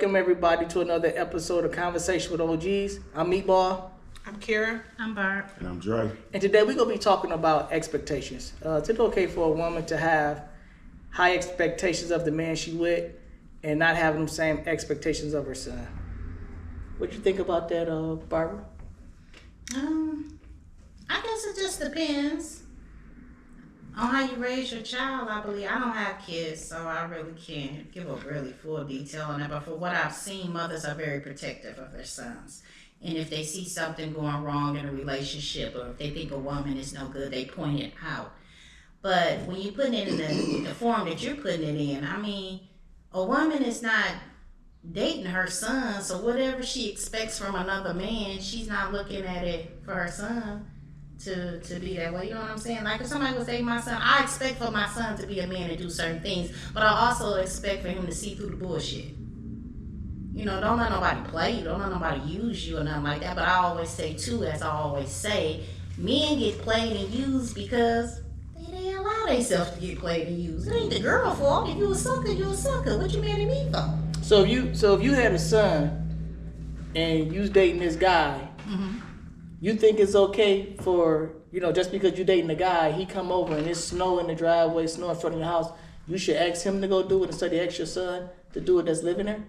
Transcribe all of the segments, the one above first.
Welcome everybody to another episode of Conversation with OGs. I'm Meatball. I'm Kara. I'm Barb. And I'm Dre. And today we're going to be talking about expectations. Is it okay for a woman to have high expectations of the man she with and not having the same expectations of her son? What you think about that, Barbara? I guess it just depends on how you raise your child. I believe I don't have kids, so I really can't give a really full detail on that. But for what I've seen, mothers are very protective of their sons. And if they see something going wrong in a relationship, or if they think a woman is no good, they point it out. But when you put it in the form that you're putting it in, I mean, a woman is not dating her son, so whatever she expects from another man, she's not looking at it for her son to be that way. You know what I'm saying? Like if somebody was dating my son, I expect for my son to be a man and do certain things, but I also expect for him to see through the bullshit. You know, don't let nobody play you, don't let nobody use you or nothing like that. But I always say too, as I always say, men get played and used because they allow themselves to get played and used. It ain't the girl fault. If you a sucker, you a sucker. What you married me for? So if you had a son and you was dating this guy, you think it's okay for, just because you dating the guy, he come over and it's snow in the driveway, snow in front of your house, you should ask him to go do it instead of ask your son to do it that's living there?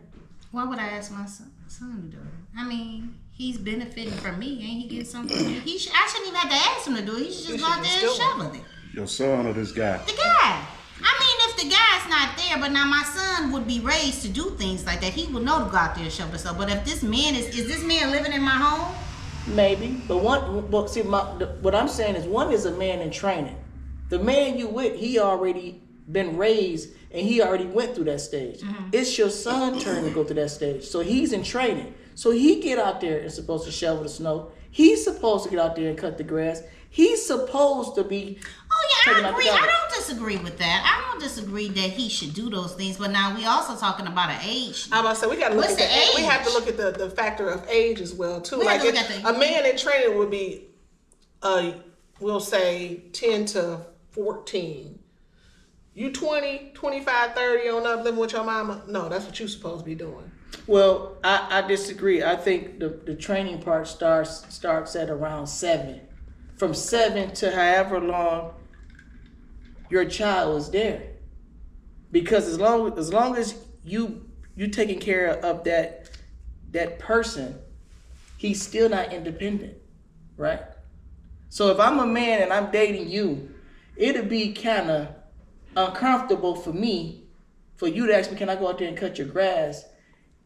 Why would I ask my son to do it? I mean, he's benefiting from me, ain't he getting something? I shouldn't even have to ask him to do it. He should just go out there and shovel it. Your son or this guy? The guy. I mean, if the guy's not there, but now my son would be raised to do things like that. He would know to go out there and shovel stuff. But if this man is this man living in my home? Maybe, but what I'm saying is one is a man in training. The man you with, he already been raised and he already went through that stage. It's your son's turn to go through that stage. So he's in training. So he get out there and supposed to shovel the snow. He's supposed to get out there and cut the grass. He's supposed to be. Oh yeah, I agree. I don't disagree with that. I don't disagree that he should do those things. But now we also talking about an age. I'm about to say we got to look at the age. We have to look at the factor of age as well too. Like a man in training would be, we'll say 10 to 14. You 20, 25, 30 on up living with your mama? No, that's what you're supposed to be doing. Well, I disagree. I think the training part starts at around 7. From 7 to however long your child is there. Because as long as you taking care of that person, he's still not independent, right? So if I'm a man and I'm dating you, it'd be kind of uncomfortable for me, for you to ask me, can I go out there and cut your grass?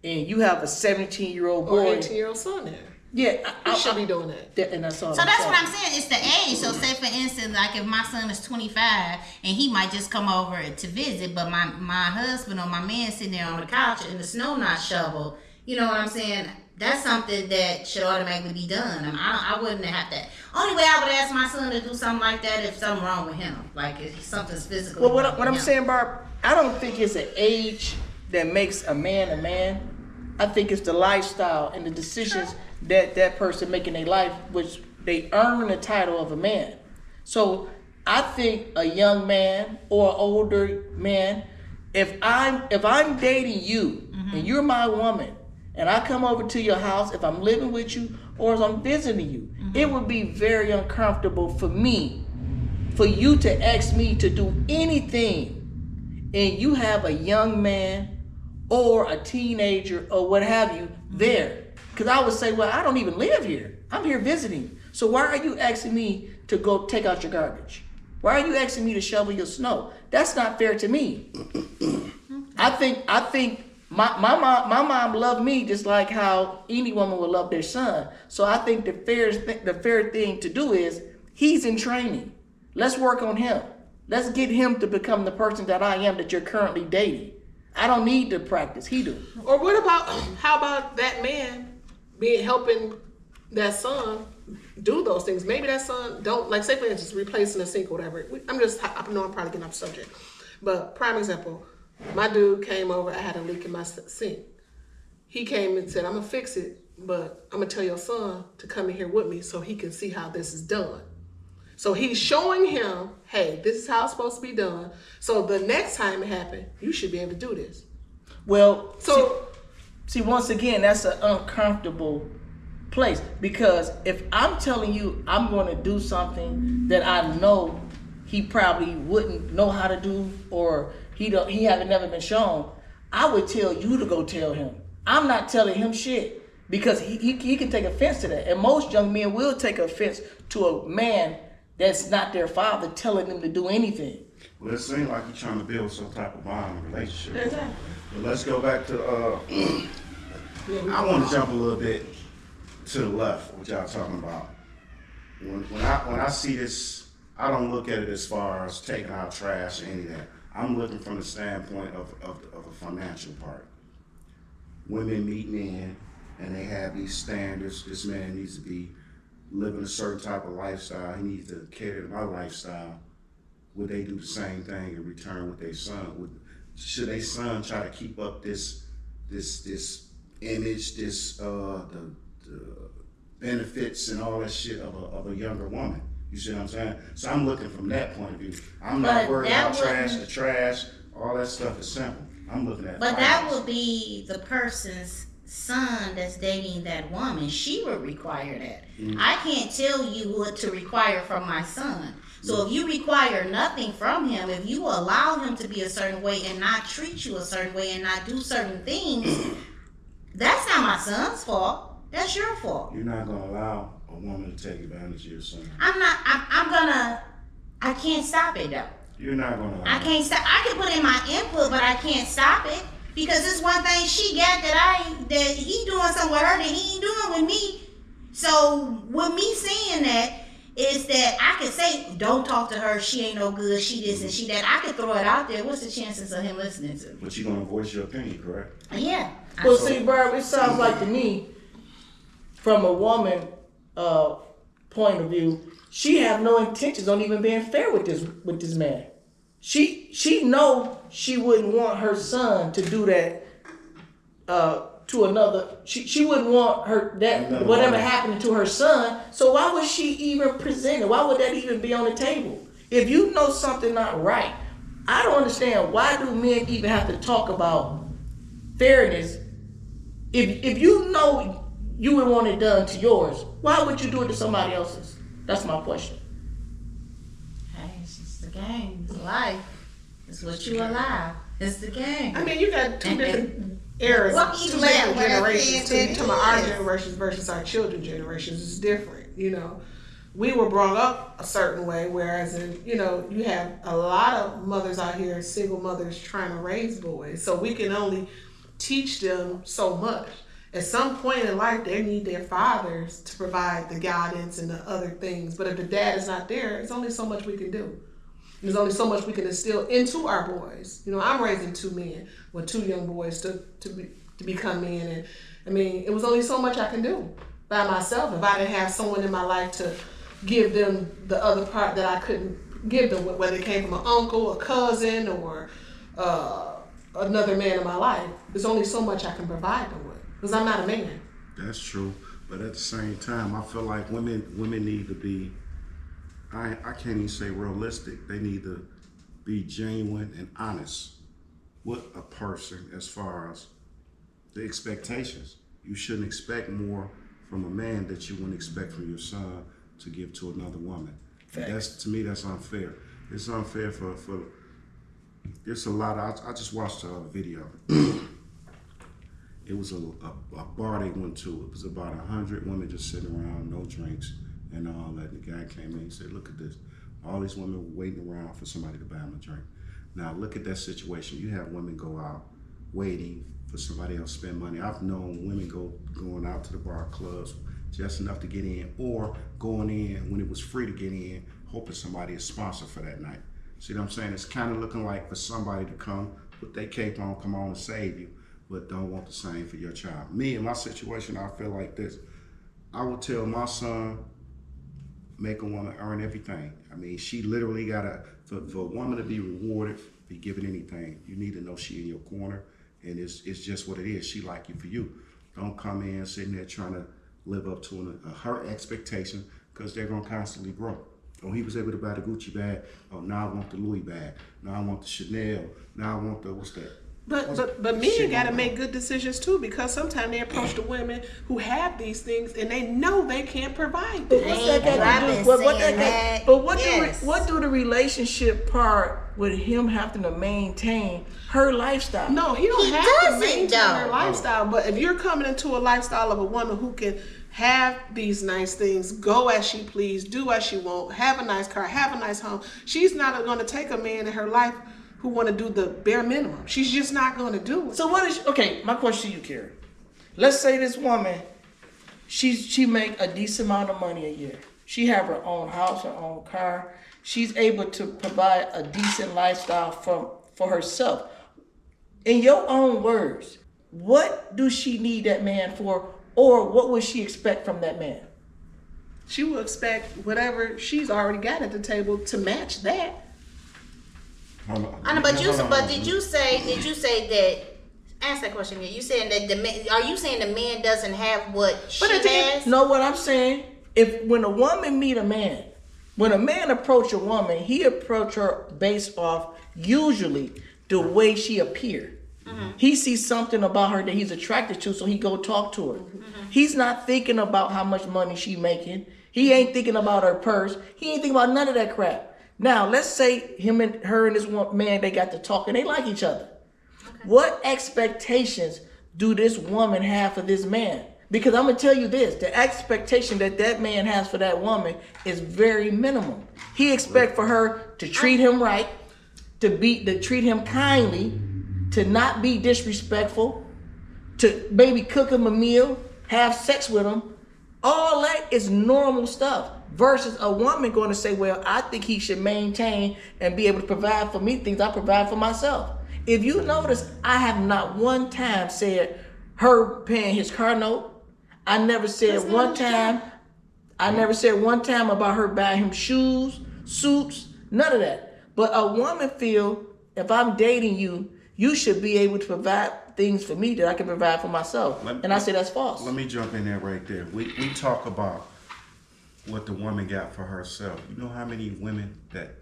And you have a 17-year-old boy. Or 18-year-old son there. Yeah, I should be doing that. And that's all. So that's what I'm saying. It's the age. So say for instance, like if my son is 25 and he might just come over to visit, but my husband or my man sitting there on the couch and the snow not shoveled, you know what I'm saying? That's something that should automatically be done. I wouldn't have to. Only way I would ask my son to do something like that if something wrong with him, like if something's physical. Well, what I'm saying, Barb, I don't think it's an age that makes a man a man. I think it's the lifestyle and the decisions that person make in their life, which they earn the title of a man. So I think a young man or an older man, if I'm dating you and you're my woman, and I come over to your house, if I'm living with you or if I'm visiting you, it would be very uncomfortable for me, for you to ask me to do anything, and you have a young man or a teenager or what have you there. Because I would say, well, I don't even live here. I'm here visiting. So why are you asking me to go take out your garbage? Why are you asking me to shovel your snow? That's not fair to me. I think my mom loved me just like how any woman would love their son. So I think the fair thing to do is he's in training. Let's work on him. Let's get him to become the person that I am that you're currently dating. I don't need to practice. He do. Or how about that man helping that son do those things? Maybe that son don't, like say for instance, replacing a sink or whatever. I know I'm probably getting off subject. But prime example, my dude came over, I had a leak in my sink. He came and said, I'm gonna fix it, but I'm gonna tell your son to come in here with me so he can see how this is done. So he's showing him, hey, this is how it's supposed to be done. So the next time it happens, you should be able to do this. Well, so See, once again, that's an uncomfortable place, because if I'm telling you I'm going to do something that I know he probably wouldn't know how to do, or he haven't never been shown, I would tell you to go tell him. I'm not telling him shit, because he can take offense to that. And most young men will take offense to a man that's not their father telling them to do anything. Well, it seems like you're trying to build some type of bond and relationship. Exactly. But let's go back to, I want to jump a little bit to the left, what y'all talking about. When I see this, I don't look at it as far as taking out trash or any of that. I'm looking from the standpoint of a financial part. Women meet men and they have these standards. This man needs to be living a certain type of lifestyle. He needs to cater to my lifestyle. Would they do the same thing in return with their son? Should their son try to keep up this image, the benefits and all that shit of a younger woman? You see what I'm saying? So I'm looking from that point of view. I'm not worried about the trash, all that stuff is simple. I'm looking at But finance. that would be the person's son that's dating that woman. She would require that. Mm-hmm. I can't tell you what to require from my son. So if you require nothing from him, if you allow him to be a certain way and not treat you a certain way and not do certain things, that's not my son's fault. That's your fault. You're not gonna allow a woman to take advantage of your son. I can't stop it though. You're not gonna allow I can't stop. I can put in my input, but I can't stop it, because it's one thing she got that he doing something with her that he ain't doing with me. So with me saying that is that I could say, don't talk to her, she ain't no good, she this and she that. I could throw it out there. What's the chances of him listening to me? But you're gonna voice your opinion, correct? Yeah. Well, see, Barb, it sounds like to me, from a woman point of view, she have no intentions on even being fair with this man. She know she wouldn't want her son to do that to another. She wouldn't want whatever happened to her son. So why would she even present it? Why would that even be on the table? If you know something not right, I don't understand, why do men even have to talk about fairness? If you know you would want it done to yours, why would you do it to somebody else's? That's my question. Hey, it's just the game. It's life. It's what you allow. It's the game. I mean, you got two different eras, What you two laugh different when I generations. said To that my is. our generations versus our children's generations is different. You know, we were brought up a certain way, whereas you have a lot of mothers out here, single mothers trying to raise boys. So we can only teach them so much. At some point in life, they need their fathers to provide the guidance and the other things. But if the dad is not there, it's only so much we can do. There's only so much we can instill into our boys. You know, I'm raising two men, two young boys to become men. And I mean, it was only so much I can do by myself. If I didn't have someone in my life to give them the other part that I couldn't give them, whether it came from an uncle, a cousin, or another man in my life, there's only so much I can provide them with, because I'm not a man. That's true, but at the same time, I feel like women need to be, I can't even say realistic. They need to be genuine and honest with a person as far as the expectations. You shouldn't expect more from a man that you wouldn't expect from your son to give to another woman. To me, that's unfair. It's unfair for there's a lot of, I just watched a video. It was a bar they went to. It was about 100 women just sitting around, no drinks and all that. And the guy came in and said, look at this. All these women were waiting around for somebody to buy them a drink. Now look at that situation. You have women go out waiting for somebody else to spend money. I've known women going out to the bar clubs just enough to get in, or going in when it was free to get in, hoping somebody is sponsored for that night. See what I'm saying? It's kind of looking like for somebody to come, put their cape on, come on and save you, but don't want the same for your child. Me, in my situation, I feel like this. I would tell my son, make a woman earn everything. I mean, she literally for a woman to be rewarded, be given anything, you need to know she in your corner, and it's just what it is. She like you for you. Don't come in sitting there trying to live up to her expectation, because they're going to constantly grow. Oh, he was able to buy the Gucci bag. Oh, now I want the Louis bag. Now I want the Chanel. Now I want the, what's that? But men gotta make good decisions too, because sometimes they approach the women who have these things and they know they can't provide But them. what's that got to do? What do the relationship part with him having to maintain her lifestyle? No, he don't He have to doesn't, maintain though. her lifestyle. But if you're coming into a lifestyle of a woman who can have these nice things, go as she please, do as she want, have a nice car, have a nice home, she's not going to take a man in her life who want to do the bare minimum. She's just not going to do it. So what is okay? My question to you, Carrie. Let's say this woman, she make a decent amount of money a year. She have her own house, her own car. She's able to provide a decent lifestyle for herself. In your own words, what do she need that man for, or what would she expect from that man? She will expect whatever she's already got at the table to match that. I know, but did you say that? Ask that question again. You saying that are you saying the man doesn't have what she has? No, what I'm saying, when a woman meet a man, when a man approach a woman, he approach her based off usually the way she appear. Mm-hmm. He sees something about her that he's attracted to, so he go talk to her. Mm-hmm. He's not thinking about how much money she making. He ain't thinking about her purse. He ain't thinking about none of that crap. Now, let's say her and this one man, they got to talk and they like each other. Okay. What expectations do this woman have for this man? Because I'm going to tell you this, the expectation that man has for that woman is very minimal. He expects for her to treat him right, to treat him kindly, to not be disrespectful, to maybe cook him a meal, have sex with him. All that is normal stuff. Versus a woman going to say, well, I think he should maintain and be able to provide for me things I provide for myself. If you notice, I have not one time said her paying his car note. I never said one time about her buying him shoes, suits, none of that. But a woman feel, if I'm dating you, you should be able to provide things for me that I can provide for myself. And I say that's false. Let me jump in there right there. We talk about what the woman got for herself. You know how many women that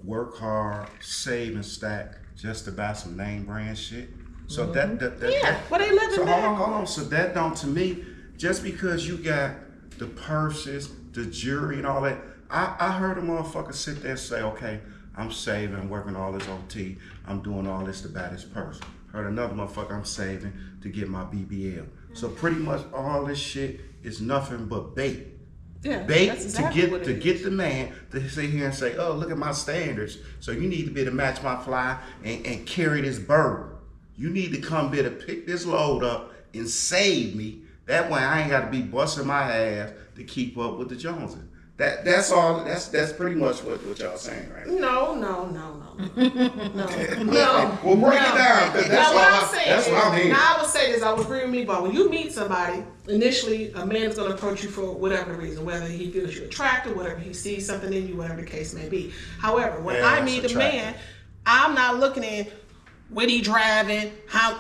work hard, save and stack just to buy some name brand shit? So well, they live so in that. hold on. So that don't, to me, just because you got the purses, the jewelry and all that, I heard a motherfucker sit there and say, okay, I'm saving, I'm working all this OT, I'm doing all this to buy this purse. Heard another motherfucker, I'm saving to get my BBL. So pretty much all this shit is nothing but bait. Yeah, bait exactly to get the man to sit here and say, oh, look at my standards. So you need to be able to match my fly and carry this burden. You need to come here to pick this load up and save me. That way I ain't got to be busting my ass to keep up with the Joneses. That's all. That's pretty much what y'all saying, right? No. Well, break it down. That's what I mean. Now I would say this. I would agree with me, but when you meet somebody, initially a man's going to approach you for whatever reason, whether he feels you attractive, whatever he sees something in you, whatever the case may be. However, when I meet a man, I'm not looking at what he driving,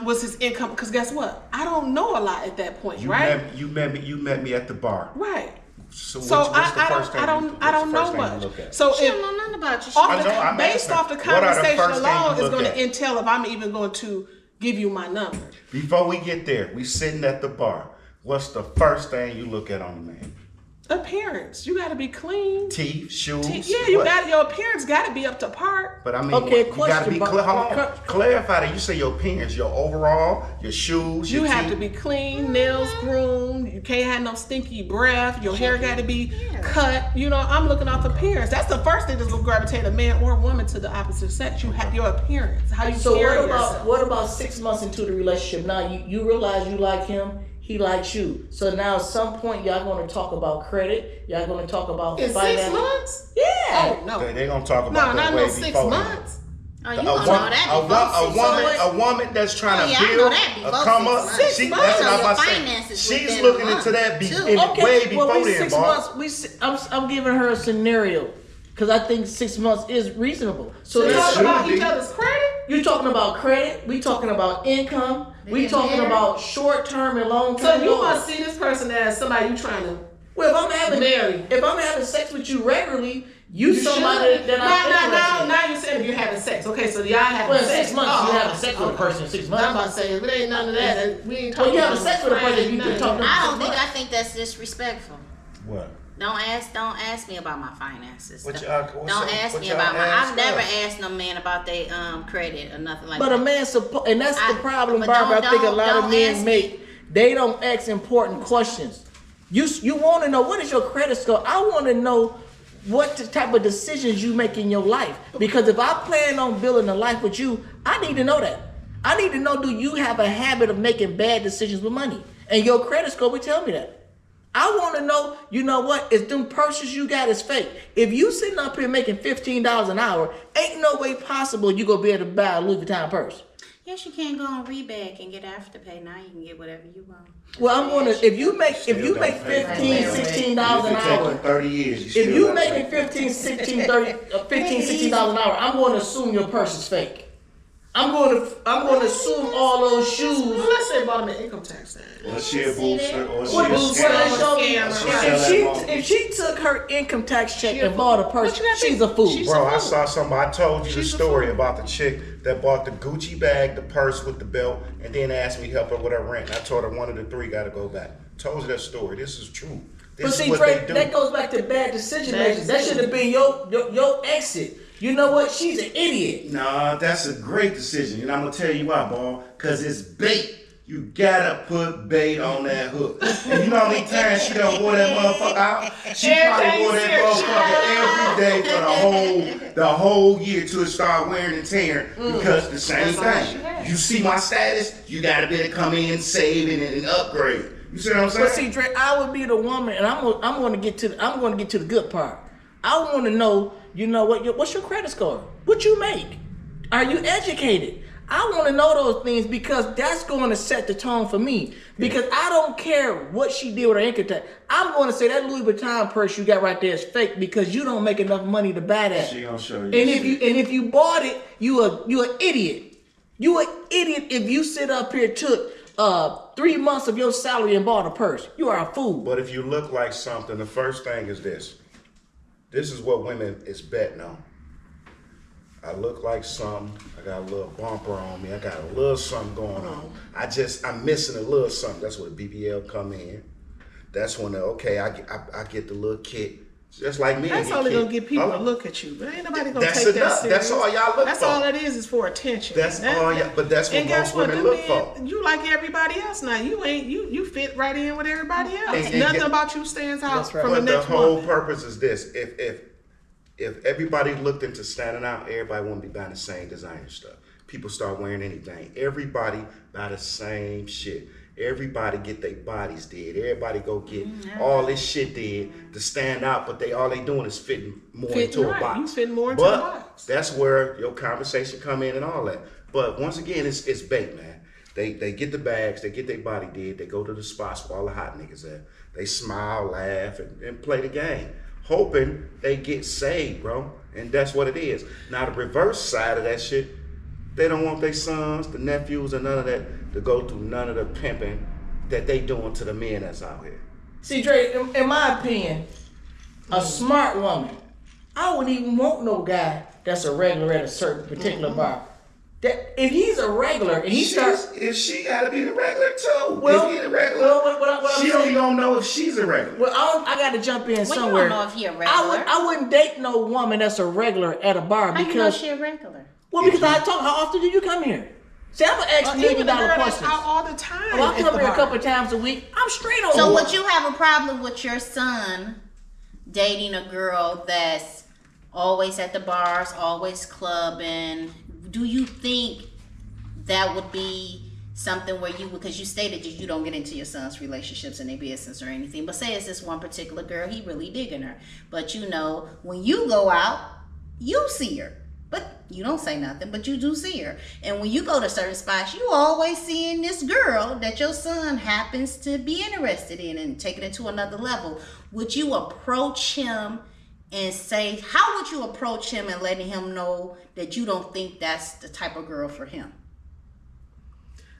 what's his income, because guess what? I don't know a lot at that point, right? You met me at the bar, right? So I don't know much. So she don't know nothing about you. Based off the conversation alone is going to entail if I'm even going to give you my number. Before we get there, we sitting at the bar. What's the first thing you look at on the man? Appearance. You got to be clean. Teeth, shoes. Yeah, your appearance got to be up to par. But I mean, okay, you got to be clarify that. You say your appearance, your overall, your shoes. You your have teeth. to be clean, nails groomed. You can't have no stinky breath. Your hair got to be cut. You know, I'm looking off appearance. That's the first thing that's gonna gravitate a man or woman to the opposite sex. You have your appearance, how you carry yourself. What about 6 months into the relationship? Now you realize you like him. He likes you. So now at some point, y'all going to talk about credit. Y'all going to talk about in finance. 6 months? Yeah. Oh, no. They're going to talk about that way 6 before months. Oh, you don't know that. A woman that's trying to I know build that a come up. She's looking into that way before then, 6 months. I'm giving her a scenario because I think 6 months is reasonable. So let's talk about each other's credit. You talking about credit? We talking about income? We talking about short term and long term? So you must see this person as somebody you trying to Well, if I'm marry. having sex with you regularly, You somebody should. that I'm Now you're saying if you're having sex. Okay, so y'all having well, in sex. 6 months, you having sex with a person in 6 months. I'm about to say, if it ain't none of that, we ain't Well, talking you having about sex with a person, you can talk to I think that's disrespectful. What? Don't ask me about my finances. What Don't y'all- ask what me y'all about my. ask I've never us? asked no man about their credit or nothing like But that. a man and that's the problem, but Barbara. I think a don't lot of ask men me. make. They don't ask important questions. You want to know what is your credit score? I want to know what type of decisions you make in your life. Because if I plan on building a life with you, I need to know that. I need to know, do you have a habit of making bad decisions with money? And your credit score will tell me that. I want to know, you know what, is them purses you got is fake. If you sitting up here making $15 an hour, ain't no way possible you gonna be able to buy a Louis Vuitton purse. Yes, you can go on Rebag and get Afterpay. Now you can get whatever you want. Well, I'm gonna, if you make Still got paid. $15, $16 an If it take you hour, 30 years, you if still you got making paid. $15, $16 an hour, I'm gonna assume your purse is fake. I'm gonna assume all those shoes. Well, let's say bottom of income tax then. Or she a booster, or she What a boost what I scammer. show me? Scammer, If she took her income tax check She a and bought a fool. purse, What you gotta she's do? a fool. She's- Bro, I saw somebody. I told you the She's a story fool. about the chick that bought the Gucci bag, the purse with the belt, and then asked me to help her with her rent. I told her one of the three got to go back. Told you that story. This is true. This But is see, what Drake, they do. that goes back to bad decision making. That should have been your exit. You know what? She's an idiot. Nah, that's a great decision. And I'm gonna tell you why, ball. Cause it's bait. You gotta put bait on that hook. And you know how many times she done wore that motherfucker out? She probably wore that motherfucker every day for the whole year till it started wearing and tearing. Because the same thing. You see my status, you gotta be able to come in, save and upgrade. You see what I'm saying? But see, Drake, I would be the woman, and I'm gonna get to the good part. I want to know, you know what? What's your credit score? What you make? Are you educated? I want to know those things because that's going to set the tone for me. Because I don't care what she did with her income tax. I'm going to say that Louis Vuitton purse you got right there is fake because you don't make enough money to buy that. She gonna show you. And if you bought it, you an idiot. You an idiot if you sit up here took 3 months of your salary and bought a purse. You are a fool. But if you look like something, the first thing is this. This is what women is betting on. I look like something. I got a little bumper on me. I got a little something going on. I'm missing a little something. That's where the BBL come in. That's when I get the little kick. Just like me. That's only gonna get people to look at you, but ain't nobody gonna That's take that enough. serious. That's all y'all look That's for. all it is for attention. That's all y'all. But that's what and guess most women Them look men, for. You like everybody else now. You fit right in with everybody else. And Nothing get- about you stands out That's right. from But the the next whole one. purpose is this: if everybody looked into standing out, everybody wouldn't be buying the same designer stuff. People start wearing anything. Everybody buy the same shit. Everybody get their bodies did. Everybody go get all this shit did to stand out, but all they doing is fitting more Fitting into right. a box. You fitting more into but the box. That's where your conversation come in and all that. But once again, it's bait, man. They get the bags, they get their body did, they go to the spots where all the hot niggas at. They smile, laugh, and play the game, hoping they get saved, bro. And that's what it is. Now the reverse side of that shit, they don't want their sons, the nephews, and none of that to go through none of the pimping that they doing to the men that's out here. See, Drake, in my opinion, a smart woman, I wouldn't even want no guy that's a regular at a certain particular bar. That if he's a regular and he starts, If she gotta be the regular too. Well, if he the regular, well, what I'm she saying- don't know if she's a regular. well, I got to jump in Well, somewhere. you don't know if he a regular. I wouldn't date no woman that's a regular at a bar How you know because she a regular? because I talk. How often do you come here? See, I'm gonna ask Even million the dollar girl that's questions. out all the time. Well, I at come the here a bar. couple times a week. I'm straight on. So board. would you have a problem with your son dating a girl that's always at the bars, always clubbing? Do you think that would be something where you, because you stated that you don't get into your son's relationships and their business or anything, but say it's this one particular girl, he really digging her. But you know, when you go out, you see her. But you don't say nothing, but you do see her. And when you go to certain spots, you always seeing this girl that your son happens to be interested in and take it to another level. Would you approach him and say, how would you approach him and letting him know that you don't think that's the type of girl for him?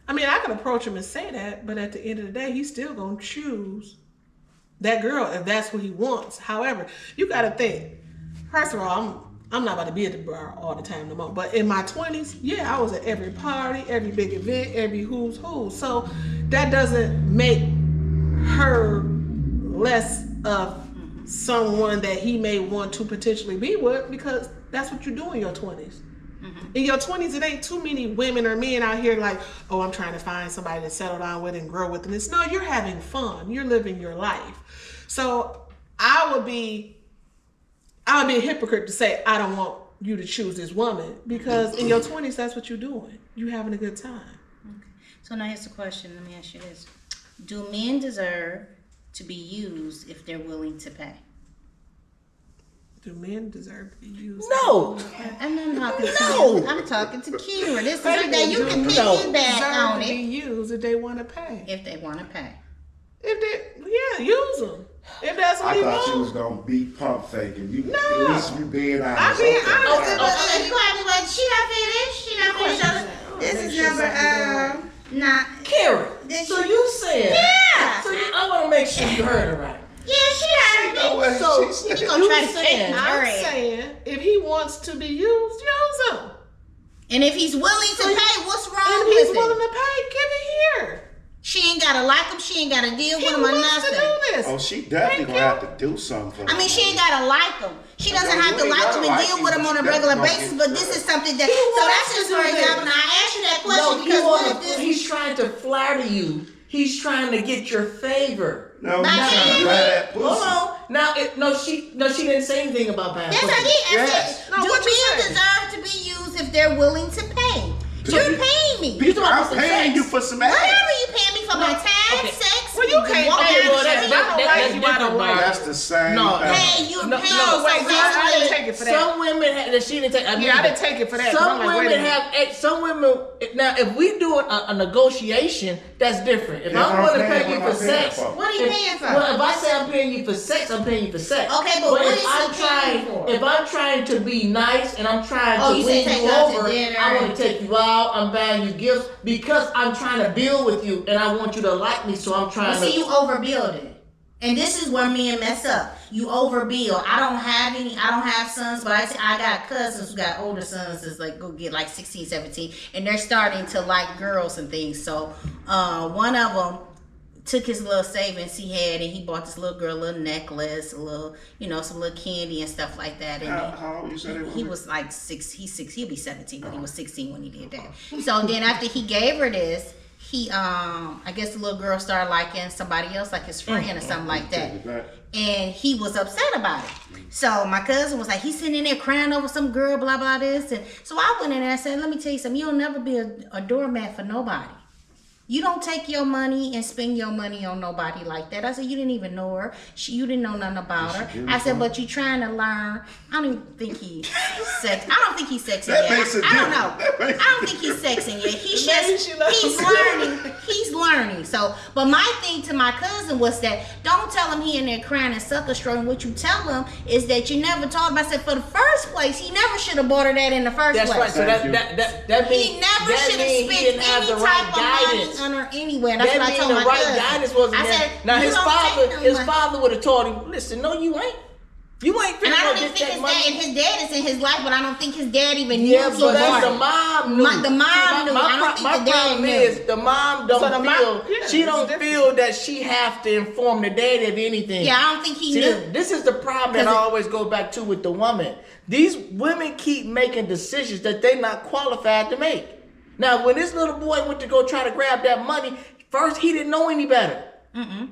I mean, I can approach him and say that, but at the end of the day, he's still gonna choose that girl if that's what he wants. However, you gotta think, First of all, I'm not about to be at the bar all the time no more. But in my 20s, yeah, I was at every party, every big event, every who's who. So that doesn't make her less of someone that he may want to potentially be with, because that's what you do in your 20s. In your 20s, it ain't too many women or men out here like, oh, I'm trying to find somebody to settle down with and grow with. And it's no, you're having fun. You're living your life. So I would be a hypocrite to say I don't want you to choose this woman, because in your 20s, that's what you're doing. You having a good time. Okay. So now here's the question. Let me ask you this. Do men deserve to be used if they're willing to pay? Do men deserve to be used? No. I'm not talking No. to I'm talking to Kira. This is Women that you can do piggyback deserve on to be it used if they want to pay. if they want to pay. If they, use them. If that's what I he thought you was wants. gonna be pump faking. You No. at least you being honest. I mean, Okay. I- Okay, but you got me like she not finished. She not finished. This Make is sure number not. Karen, This- so you said, Yeah. so I want to make sure you heard it right. Yeah, she heard You know me. what So, she said? You gonna try to saying- take I'm her in. saying, if he wants to be used, use him. And if he's willing to pay, what's wrong And if he's with willing it? to pay, give it here. She ain't gotta like him. She ain't gotta deal He with him or wants to nothing. do this. Oh, she definitely gonna have to do something for I mean, him. she ain't gotta like him. She doesn't No, have to you ain't like him gotta and like deal him, with him but on a you regular definitely basis. gonna But get this is that. something that. He So wants that's to just do for this. example. Now I asked you that question No, because what if this? he's trying to flatter you. He's trying to get your favor. No, By you trying paying to you. buy that pussy. Hold on. Now, she didn't say anything about bad Yes, pussy. I did. I Yes. said, No, do what you men say? deserve to be used if they're willing to pay? So You're you- paying me. You talking I'm about some paying sex. you for some ass. Whatever you paying me for my time, okay. sex. Well, you can't walk pay down for the that. street. I don't like you out of different, line. That's the same No. thing. Hey, you're No, paying. no, so wait, so I didn't take it for that. Some women that she didn't take. Yeah, I didn't take it for that, 'cause Some I'm like, wait a women minute. have. Some women. Now, if we do a negotiation, that's different. If If I'm I'm going to paying, pay you what for am I paying sex, for? What are you paying for? Well, if I say I'm paying you for sex, I'm paying you for sex. Okay, but what if is I'm he paying for? if I'm trying to be nice and I'm trying Oh, to you win said take you you out to over, dinner. I want to take you out. I'm buying you gifts because I'm trying to build with you and I want you to like me. So I'm trying Well, see, to. you overbuilding. And this is where men mess up. You overbuild. I don't have sons, but I got cousins who got older sons that's like go get like 16, 17, and they're starting to like girls and things. So one of them took his little savings he had and he bought this little girl a little necklace, a little, some little candy and stuff like that. And How old you said it was? he was like he'll be 17, but he was 16 when he did that. So then after he gave her this, he I guess the little girl started liking somebody else, like his friend or something like that. Take it back. And he was upset about it. So my cousin was like, he's sitting in there crying over some girl, blah blah this. And so I went in there and said, let me tell you something, you'll never be a doormat for nobody. You don't take your money and spend your money on nobody like that. I said, you didn't even know her. You didn't know nothing about her. I said, but you trying to learn. I don't even think he's sexy. I don't think he's sexy That yet. makes a I don't know. difference. That makes I don't think he's sexy yet. He's Maybe just, she loves he's you. learning. He's learning. So, but my thing to my cousin was that don't tell him he in there crying and sucker stroking. What you tell him is that you never taught him. I said, for the first place, he never should have bought her that in the first That's place. right. So Thank you. that means He never that should have means he spent didn't have any the type right of guidance. money on her anywhere. That's That what I means told the my right cousin. guidance wasn't I there. said, Now you his don't father, take no his money. father would have told him, listen, no, you ain't. You ain't And finna I go don't even get think that his money. dad is in his life, but I don't think his dad even knew Yeah, he but bought the it. mom knew. The mom knew. I don't think my the dad problem knew. is the mom don't So the mom- feel yeah, she it's don't different. feel that she have to inform the daddy of anything. Yeah, I don't think he See, knew. this is the problem that I 'Cause always go back to with the woman. These women keep making decisions that they're not qualified to make. Now, when this little boy went to go try to grab that money, first he didn't know any better.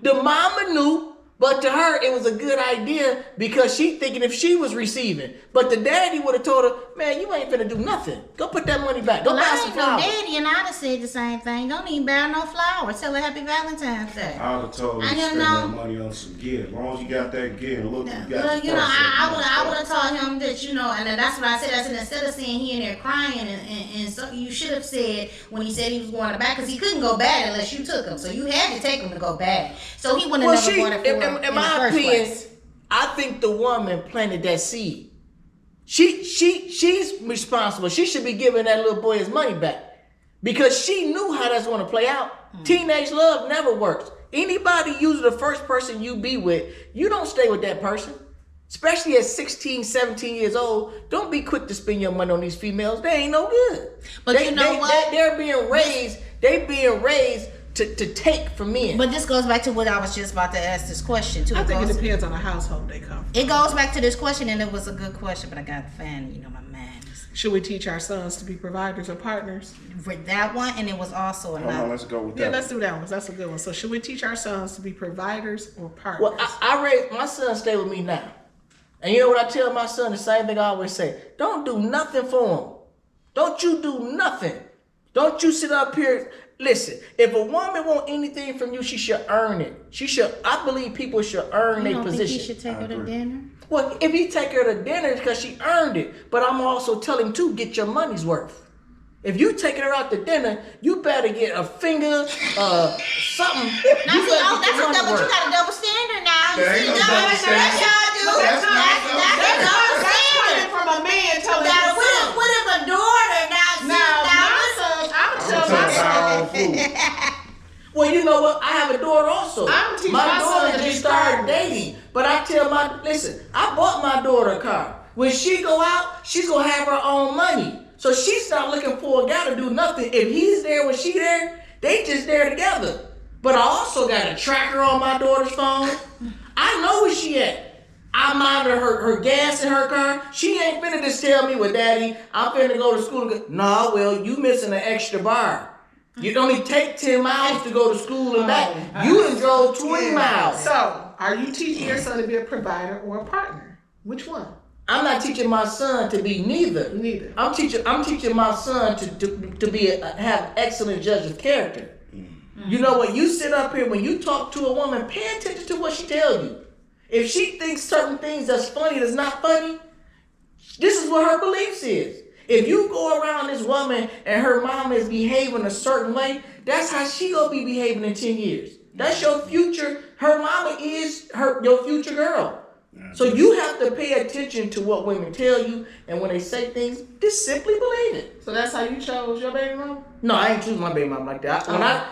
The mama knew. But to her, it was a good idea because she thinking if she was receiving. But the daddy would have told her, man, you ain't finna do nothing. Go put that money back. Go Well, buy I some ain't no flowers. daddy, and I'd have said the same thing. Don't even buy no flowers. Tell her Happy Valentine's Day. I would have told I him to don't spend know. that money on some gear. As long as you got that gear, look, you got Well, the I would have told him that, and that's what I said. I said, instead of saying he in there crying, and so you should have said when he said he was going to back, because he couldn't go bad unless you took him. So you had to take him to go bad. So he wouldn't have never bought it for him in in the my first opinion, place. I think the woman planted that seed. She's responsible. She should be giving that little boy his money back because she knew how that's going to play out. Teenage love never works. Anybody usually the first person you be with, you don't stay with that person. Especially at 16, 17 years old, don't be quick to spend your money on these females. They ain't no good. But you know what? They're being raised. They being raised to take from men. But this goes back to what I was just about to ask this question too. I think it depends on the household they come from. It goes back to this question, and it was a good question, but I got to find, my manners. Should we teach our sons to be providers or partners? With that one, and it was also Hold another. on, let's go with that. Yeah, let's do that one. That's a good one. So should we teach our sons to be providers or partners? Well, I raised my son. Stay with me now, and you know what I tell my son? The same thing I always say: don't do nothing for him. Don't you do nothing. Don't you sit up here. Listen, if a woman want anything from you, she should earn it. I believe people should earn their position. Think you should take her to dinner? Well, if he take her to dinner, it's because she earned it. But I'm also telling him to get your money's worth. If you taking her out to dinner, you better get a finger, something. Now, You see, better get your money but you worth. got a double standard now. There ain't no double standard. That's double standard. From a man telling his Now, son. what if a daughter Now, my son, I'm telling my son. Well, you know what? I have a daughter also. I'm teaching my my son daughter to be just started partners. dating. But I tell listen, I bought my daughter a car. When she go out, she's going to have her own money. So she's not looking for a guy to do nothing. If he's there when she there, they just there together. But I also got a tracker on my daughter's phone. I know where she at. I monitor her gas in her car. She ain't finna just tell me, well, Daddy, I'm finna go to school. And go. No, well, you missing an extra bar. You only take 10 miles to go to school and back. You done drove 20 miles. So, are you teaching your son to be a provider or a partner? Which one? I'm not teaching my son to be neither. Neither. I'm teaching my son to be have excellent judge of character. You know what? You sit up here when you talk to a woman, pay attention to what she tells you. If she thinks certain things that's funny that's not funny, this is what her beliefs is. If you go around this woman and her mom is behaving a certain way, that's how she gonna be behaving in 10 years. That's your future. Her mama is your future girl. So you have to pay attention to what women tell you, and when they say things, just simply believe it. So that's how you chose your baby mama? No, I ain't choose my baby mama like that.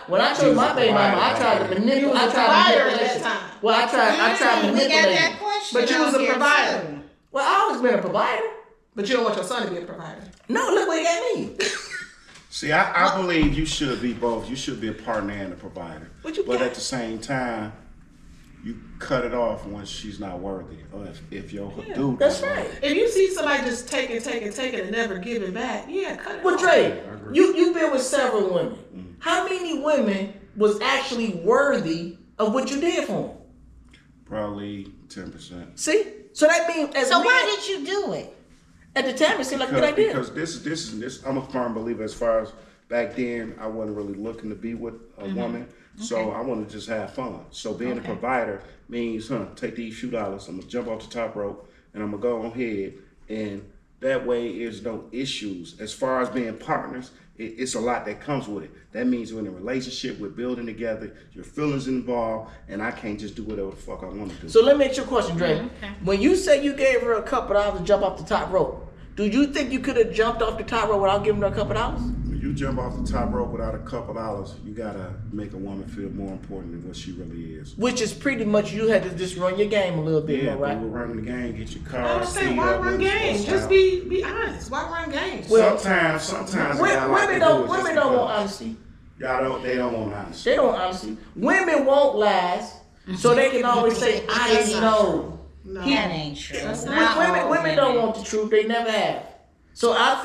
When I chose my baby mama, I tried to manipulate. You was a I tried provider to at manipulate. that time. Well, I tried to We got manipulate. that question. But you was a on here, provider. too. Well, I always been a provider. But you don't want your son to be a provider. No, look what he got me. See, I believe you should be both. You should be a partner and a provider. What you but got? at the same time, you cut it off once she's not worthy. Or if your dude. That's don't right. work. If you see somebody just taking and never giving back, yeah, cut it Well, off. Dre, you've been with several women. How many women was actually worthy of what you did for them? Probably 10%. See? So that means as So men, why did you do it? at the time it seemed like a good idea. Because this I'm a firm believer. As far as back then, I wasn't really looking to be with a woman, so I want to just have fun. So being a provider means, take these few dollars. I'm gonna jump off the top rope and I'm gonna go ahead, and that way there's no issues. As far as being partners, it's a lot that comes with it. That means we're in a relationship, we're building together, your feelings involved, and I can't just do whatever the fuck I want to do. So let me ask you a question, Dre. When you say you gave her a couple dollars to jump off the top rope, do you think you could have jumped off the top rope without giving her a couple dollars? When you jump off the top rope without a couple dollars, you gotta make a woman feel more important than what she really is. Which is pretty much you had to just run your game a little bit Yeah, more, right? we were running the game, get your I car, don't say why run games. Just be honest. Why run games? Well, Sometimes I like Women to don't do it just women don't want because. honesty. They don't want honesty. They don't want honesty. Women won't lies, so they can always say, I didn't know. No. That ain't true. That's Not all Women don't want the truth. They never have. So I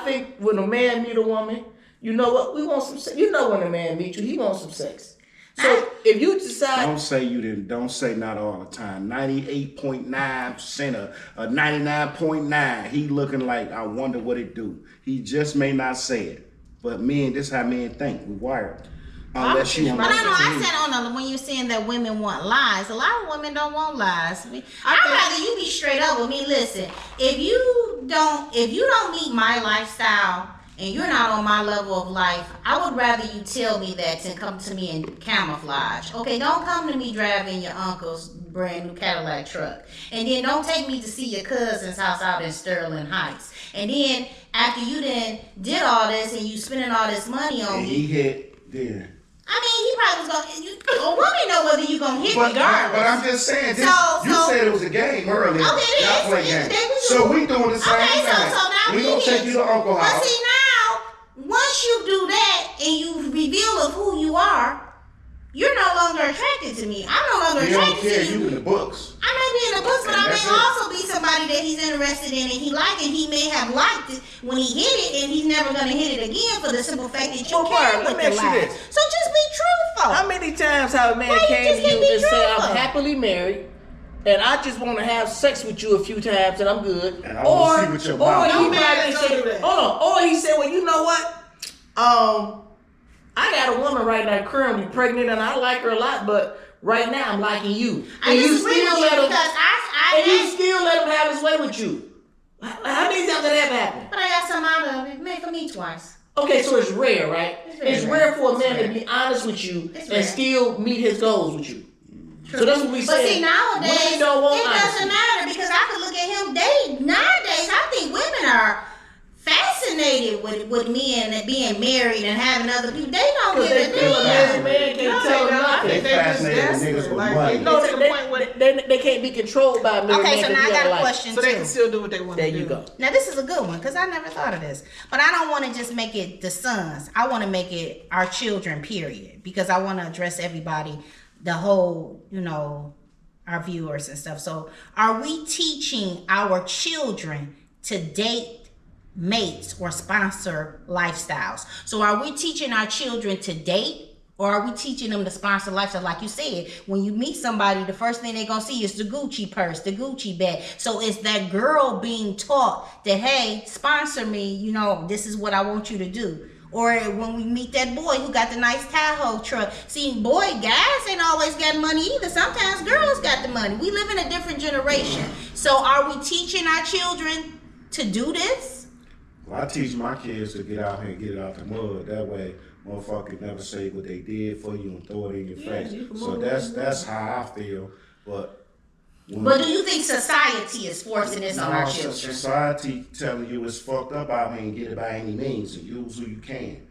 think when a man meet a woman, you know what? We want some sex. You know when a man meets you, he wants some sex. So if you decide, Don't say you didn't. Don't say not all the time. 98.9% or 99.9. He looking like I wonder what it do. He just may not say it. But men, this how men think. We wired. Unless you. But I said when you're saying that women want lies, a lot of women don't want lies. I'd rather you be straight up with me. Listen, if you don't meet my lifestyle and you're not on my level of life, I would rather you tell me that than come to me in camouflage. Okay, don't come to me driving your uncle's brand new Cadillac truck. And then don't take me to see your cousin's house out in Sterling Heights. And then after you then did all this and you spending all this money on And me. he hit there. I mean, he probably was gonna. A woman know whether you gonna hit regardless. But I'm just saying, this, So- you said it was a game earlier. Okay, it Y'all is. play It's- games. So we doing the same Okay, thing. so now we gonna take you to Uncle But House. see now, once you do that and you reveal of who you are, you're no longer attracted to me. I'm no longer You don't attracted care. to you. You in the books. I may be in the books, but And I that's may it. also be somebody that he's interested in and he liked it. He may have liked it when he hit it, and he's never gonna hit it again for the simple fact that you Well, care let with me the ask you lies. this. So just be truthful. How many times have a man Why you came just to you can't be and said, truthful? I'm happily married, and I just want to have sex with you a few times, and I'm good. And I wanna see what your mouth he do. Man, probably don't do said, that. hold on. Or he said, well, you know what? I got a woman right now currently pregnant, and I like her a lot, but right now I'm liking you. I And you disagree with still you let him, because and you I still let him have his way with you. How many times did that happen? but I got some out of it. Man, for me twice. Okay, so it's rare, right? It's very It's rare. rare for a man It's to be honest with you It's and rare. still meet his goals with you. So that's what we But say. see, nowadays, Women don't want it doesn't honesty. matter because I could look at him date. Nowadays, I think women are fascinated with men and being married and having other people. They don't Because give they a feel a damn. man can't tell them I nothing. think They they're just fascinated with niggas desperate. with Like, money. they No, get to the point where they can't be controlled by a man. Okay, so man, now I 'cause got you a like- question so they too. can still do what they want There to do. you go. Now this is a good one because I never thought of this, but I don't want to just make it the sons. I want to make it our children. Period, because I want to address everybody, the whole, our viewers and stuff. So, are we teaching our children to date mates or sponsor lifestyles? So, are we teaching our children to date? Or are we teaching them to sponsor lifestyle? Like you said, when you meet somebody, the first thing they're going to see is the Gucci purse, the Gucci bag. So it's that girl being taught that, hey, sponsor me, this is what I want you to do. Or when we meet that boy who got the nice Tahoe truck. See, guys ain't always got money either. Sometimes girls got the money. We live in a different generation. So are we teaching our children to do this? Well, I teach my kids to get out here and get it out the mud. That way, motherfucker never say what they did for you and throw it in your face. you can So move that's how I feel. But But do you think society is forcing this on our children? Society telling you it's fucked up out here and get it by any means and use who you can.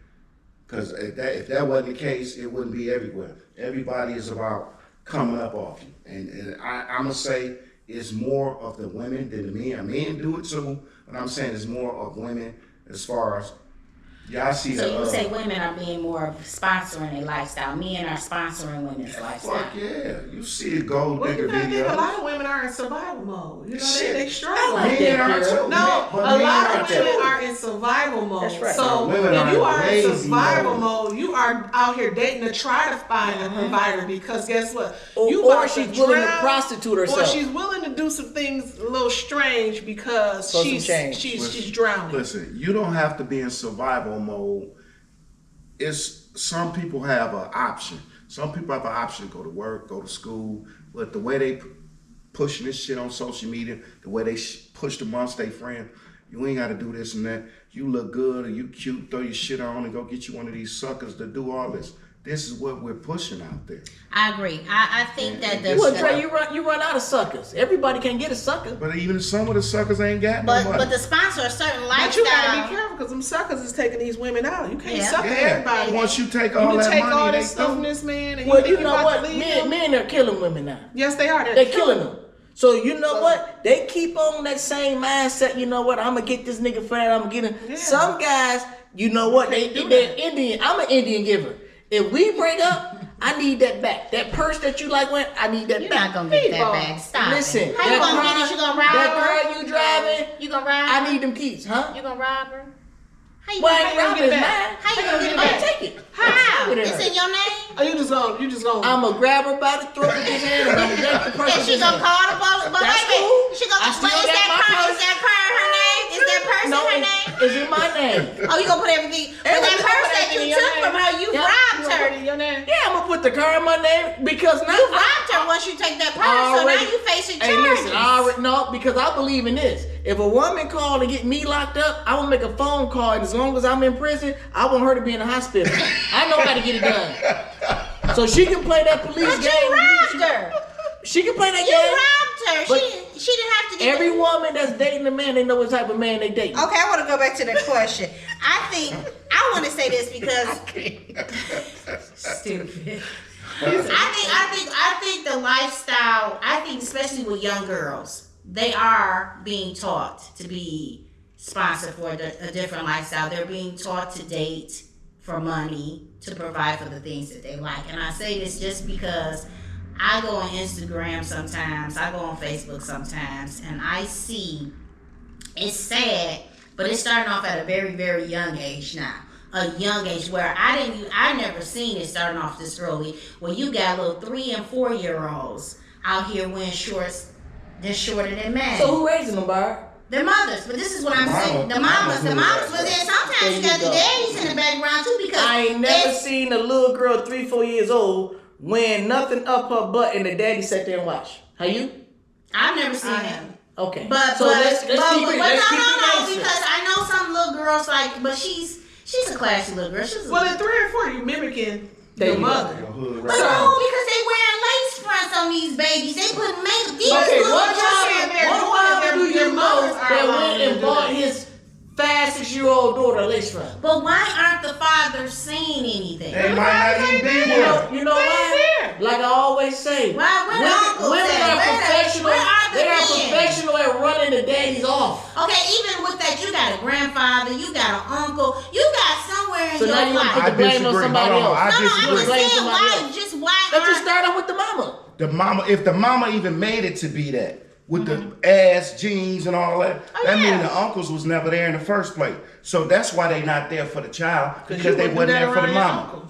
Because if that wasn't the case, it wouldn't be everywhere. Everybody is about coming up off you. And I'm going to say it's more of the women than the men. Men do it too, but I'm saying it's more of women as far as, I see So the, you say women are being more of sponsoring a lifestyle. Men are sponsoring women's lifestyle. fuck yeah. You see the gold Well, digger you gotta think a video. lot of women are in survival mode. You know, Shit. they struggle. like Men that, are girl. too. No, But a men lot are of too. women are in survival mode. That's right. So Women if you are are in lazy survival mode. mode, you are out here dating to try to find a provider because guess what? You Or about she's to willing to drown, prostitute or herself. she's willing to do some things a little strange because For some she's change. she's drowning. Listen, you don't have to be in survival mode. It's some people have an option. Some people have an option to go to work, go to school, but the way they pushing this shit on social media, the way they push amongst their friends, you ain't got to do this and that. You look good or you cute, throw your shit on and go get you one of these suckers to do all this. This is what we're pushing out there. I agree. I think that the Well, Dre, you run out of suckers. Everybody can get a sucker. But even some of the suckers ain't got no but money. but to sponsor a certain But you gotta lifestyle. be careful because them suckers is taking these women out. You can't Yeah. sucker everybody. Once you take You all can that take money, all they this stuff through. from this man, and Well, think you you know about what? to leave him? Men are killing women now. Yes, they are. They're killing them. So you know what? They keep on that same mindset. You know what? I'm gonna get this nigga for that. I'm gonna get him. Yeah. Some guys, you know what? They're Indian. I'm an Indian giver. If we break up, I need that back. That purse that you like went, I need that You're back. not gonna get that People. back. Stop. Listen, it. How you gonna get it? You gonna rob that her? girl you driving, You gonna rob? I need them keys, huh? You gonna rob her? How you Why gonna ain't rob robbing get is it back? mine? How you gonna get it I'll back? take it. How? Look at It's her. in your name. Oh, you just gonna. I'm gonna grab her by the throat with this hand and I'm gonna yank the purse Yeah, with she this gonna hand. call the police. But That's wait, cool. she gonna. I But still is got that my car? purse. Is that car her name? Is that purse No, in her name? it's in my name. Oh, you gonna put everything? But that purse that you took from her, you robbed her. Yeah, I'm gonna put the car in my name because now You robbed her once you take that purse, so now you facing Hey, charges. listen, I already know because I believe in this. If a woman called to get me locked up, I will make a phone call, and as long as I'm in prison, I want her to be in the hospital. I know how to get it done. So she can play that police But game. you robbed her. She can play that You game. robbed her. But She didn't have to get Every woman that's dating a man, they know what type of man they dating. Okay, I want to go back to that question. I I want to say this because stupid. I think the lifestyle. I think especially with young girls, they are being taught to be sponsored for a different lifestyle. They're being taught to date for money, to provide for the things that they like. And I say this just because I go on Instagram sometimes, I go on Facebook sometimes, and I see, it's sad, but it's starting off at a very, very young age now. A young age where I never seen it starting off this early, where you got little 3 and 4 year olds out here wearing shorts that's shorter than men. So who raising them, Barb? The mothers, but this is what I'm saying. The mamas was there. Sometimes you got the daddies in the background too, because I ain't never seen a little girl 3, 4 years old wearing nothing up her butt and the daddy sat there and watch. How you? I've never seen it. Okay. But let's keep it. No, because I know some little girls like, but she's a classy little girl. Well, at 3 or 4, you mimicking your mother. But no, because they wearing lace fronts on these babies. They put makeup. These Okay, little what father do you know that went and bought his 5, 6-year-old daughter a lace front? But why aren't the fathers saying anything? They might not even be there. You know why? Like I always say, Where the uncles women at? are professional. Where are the They are men? professional at running the daddies off. Okay, even with that, you got a grandfather, you got an uncle, you got somewhere in So now your you want to life. put the blame on disagree. somebody Hold on, else. I No, disagree. I'm just saying, Somebody why? else. Just why? Let's just aren't- start off with the mama. The mama, if the mama even made it to be that, with the ass jeans and all that, that means the uncles was never there in the first place. So that's why they not there for the child, because they wasn't there for the mama.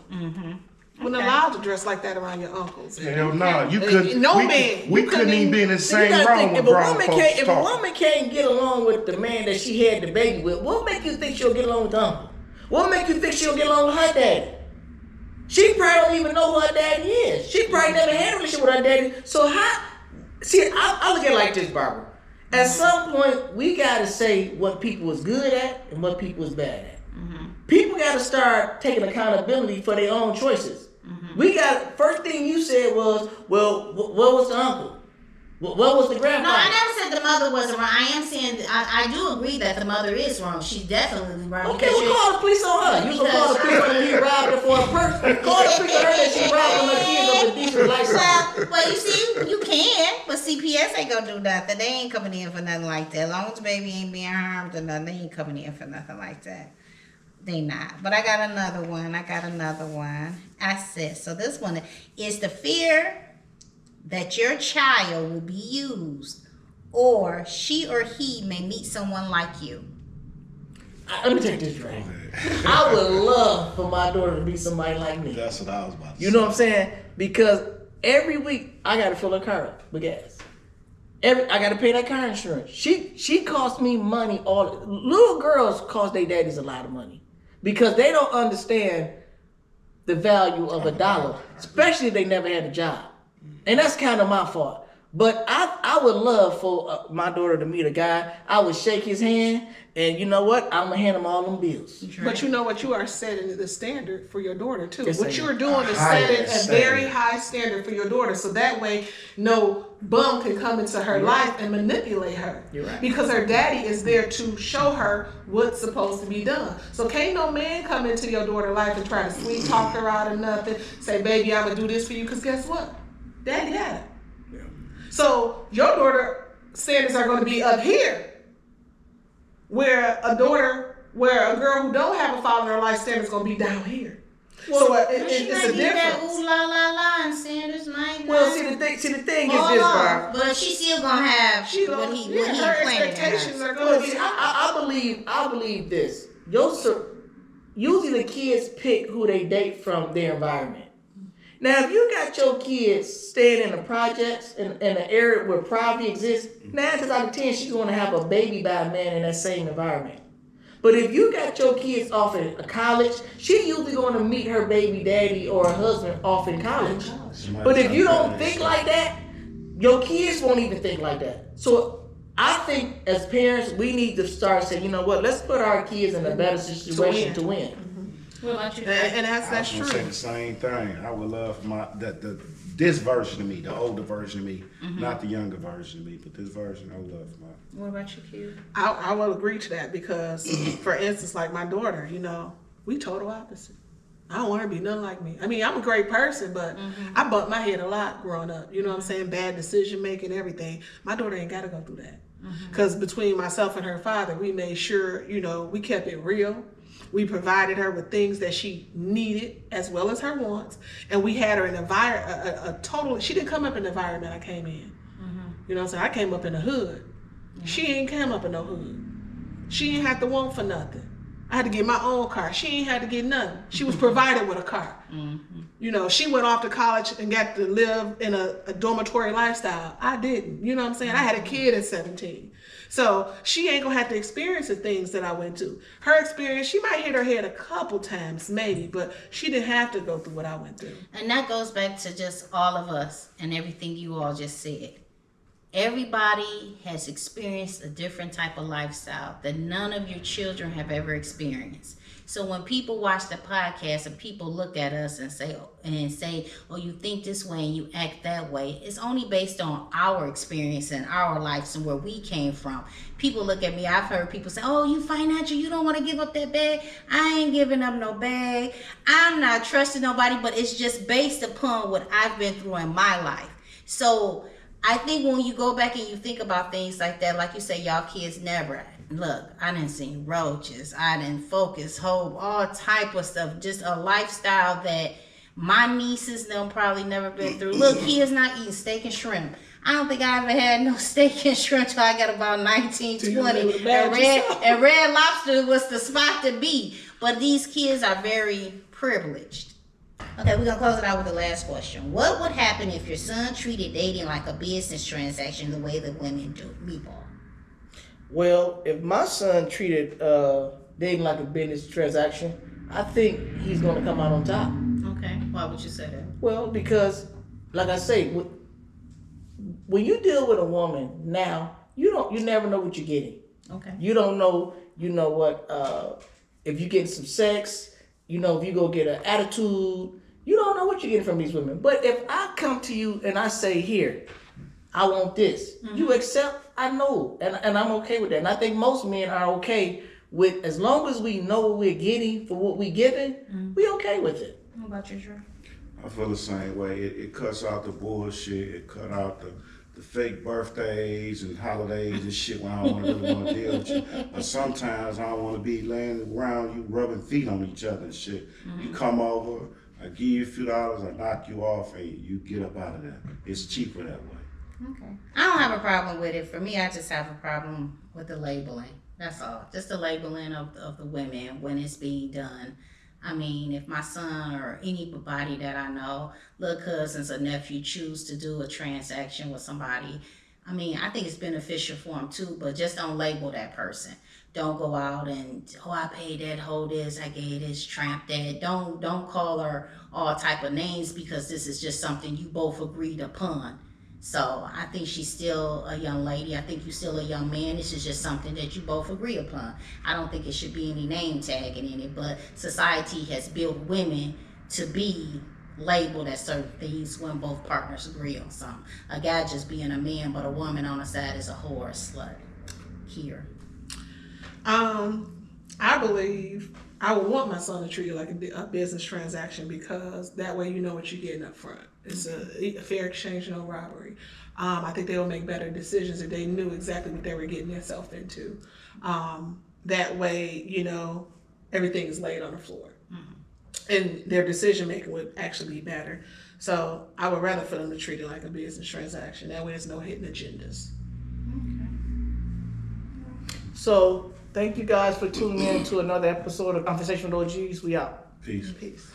Wasn't allowed to dress like that around your uncles. Hell no, you couldn't. No we, man. We You couldn't even be in the So you same gotta room think, with if a grown woman folks can't, if a talking. woman can't get along with the man that she had the baby with, what make you think she'll get along with the uncle? What make you think she'll get along with her daddy? She probably don't even know who her daddy is. She probably never had a relationship with her daddy. So how? See, I look at it like this, Barbara. At some point, we gotta say what people is good at and what people is bad at. People gotta start taking accountability for their own choices. We got, first thing you said was, well, what was the uncle? What was the No, grandfather? I never said the mother wasn't wrong. I am saying I do agree that the mother is wrong. She's definitely wrong. Okay, we'll call the police on her. You can call the police on her when he robbed her for a purse. Call the police on her that she robbed her kids of a decent lifestyle. Well, you see, you can, but CPS ain't gonna do nothing. They ain't coming in for nothing like that. As long as the baby ain't being harmed or nothing, they ain't coming in for nothing like that. They not. But I got another one. I said, so this one is the fear that your child will be used, or she or he may meet someone like you. Let me take this drink. I would love for my daughter to be somebody like me. That's what I was about to say. You know what I'm saying? Because every week I gotta fill her car up with gas. I gotta pay that car insurance. She costs me money. Little girls cost their daddies a lot of money because they don't understand the value of a dollar, especially if they never had a job. And that's kind of my fault. But I would love for my daughter to meet a guy. I would shake his hand, and you know what? I'm gonna hand him all them bills. But you know what? You are setting the standard for your daughter too. Yes, I What am. you're doing is Higher setting a standard. very high standard for your daughter, so that way no bum can come into her life and manipulate her. You're right. Because her daddy is there to show her what's supposed to be done. So can't no man come into your daughter's life and try to sweet talk her out of nothing. Say, baby, I'm gonna do this for you. Because guess what? Daddy got it. So your daughter standards are going to be up here, where a girl who don't have a father in her life standards going to be down here. So She it's might a be that difference. ooh la la la and standards might Well, not. see the thing is Hold this, on, Barb. but she still gonna have She what gonna, he yeah, her planted in expectations her. are going Well, to see, be. I believe this. Usually the kids pick who they date from their environment. Now, if you got your kids staying in the projects in an area where poverty exists, 9 times out of 10 she's going to have a baby by a man in that same environment. But if you got your kids off at a college, she usually going to meet her baby daddy or her husband off in college. But if you don't think like that, your kids won't even think like that. So I think as parents, we need to start saying, you know what, let's put our kids in a better situation to win. What about you? And that's I was true. gonna say the same thing. I would love for this version of me, the older version of me, not the younger version of me, but this version I would love for my. What about you, Q? I will agree to that because, for instance, like my daughter, you know, We total opposite. I don't want her to be nothing like me. I mean, I'm a great person, but I bumped my head a lot growing up. You know what I'm saying? Bad decision making, everything. My daughter ain't got to go through that. Because between myself and her father, we made sure, you know, we kept it real. We provided her with things that she needed as well as her wants. And we had her in a total, she didn't come up in the environment I came in. You know what I'm saying? I came up in the hood. She ain't came up in no hood. She ain't had to want for nothing. I had to get my own car. She ain't had to get nothing. She was provided with a car. You know, she went off to college and got to live in a dormitory lifestyle. I didn't. You know what I'm saying? I had a kid at 17. So she ain't gonna have to experience the things that I went to. Her experience, she might hit her head a couple times, maybe, but she didn't have to go through what I went through. And that goes back to just all of us and everything you all just said. Everybody has experienced a different type of lifestyle that none of your children have ever experienced. So when people watch the podcast and people look at us and say, oh, you think this way and you act that way, it's only based on our experience and our lives and where we came from. People look at me, I've heard people say, oh, you financial, you don't want to give up that bag. I ain't giving up no bag. I'm not trusting nobody, but it's just based upon what I've been through in my life. So I think when you go back and you think about things like that, like you say, y'all kids never. Look, I done seen roaches, I done focus, hope, all type of stuff. Just a lifestyle that my nieces them probably never been through. Look, kids not eating steak and shrimp. I don't think I ever had no steak and shrimp till I got about 19, 20. And Red Lobster was the spot to be. But these kids are very privileged. Okay, we're going to close it out with the last question. What would happen if your son treated dating like a business transaction the way that women do? Meatball. Well, if my son treated dating like a business transaction, I think he's going to come out on top. Okay, why would you say that? Well, because, like I say, when you deal with a woman now, you never know what you're getting. Okay. You don't know, if you're getting some sex, if you go get an attitude, you don't know what you're getting from these women. But if I come to you and I say, here, I want this, you accept, I know, and I'm okay with that. And I think most men are okay with, as long as we know what we're getting for what we're giving, we okay with it. What about you, Drew? I feel the same way. It cuts out the bullshit. It cut out the fake birthdays and holidays and shit when I don't really want to deal with you. But sometimes I don't want to be laying around you rubbing feet on each other and shit. You come over, I give you a few dollars, I knock you off, and you get up out of there. It's cheaper that way. Okay. I don't have a problem with it. For me, I just have a problem with the labeling. That's all. Just the labeling of the women when it's being done. I mean, if my son or anybody that I know, little cousins or nephew choose to do a transaction with somebody, I mean, I think it's beneficial for them too, but just don't label that person. Don't go out and, I paid that, hold this, I gave this, tramp that. Don't call her all type of names because this is just something you both agreed upon. So I think she's still a young lady. I think you're still a young man. This is just something that you both agree upon. I don't think it should be any name tagging in it, but society has built women to be labeled as certain things when both partners agree on something. A guy just being a man, but a woman on the side is a whore or slut. Here. I believe I would want my son to treat it like a business transaction because that way you know what you're getting up front. It's a fair exchange, no robbery. I think they will make better decisions if they knew exactly what they were getting themselves into. That way, everything is laid on the floor. And their decision making would actually be better. So I would rather for them to treat it like a business transaction. That way there's no hidden agendas. So thank you guys for tuning in to another episode of Conversation with OGs. We out. Peace. Peace.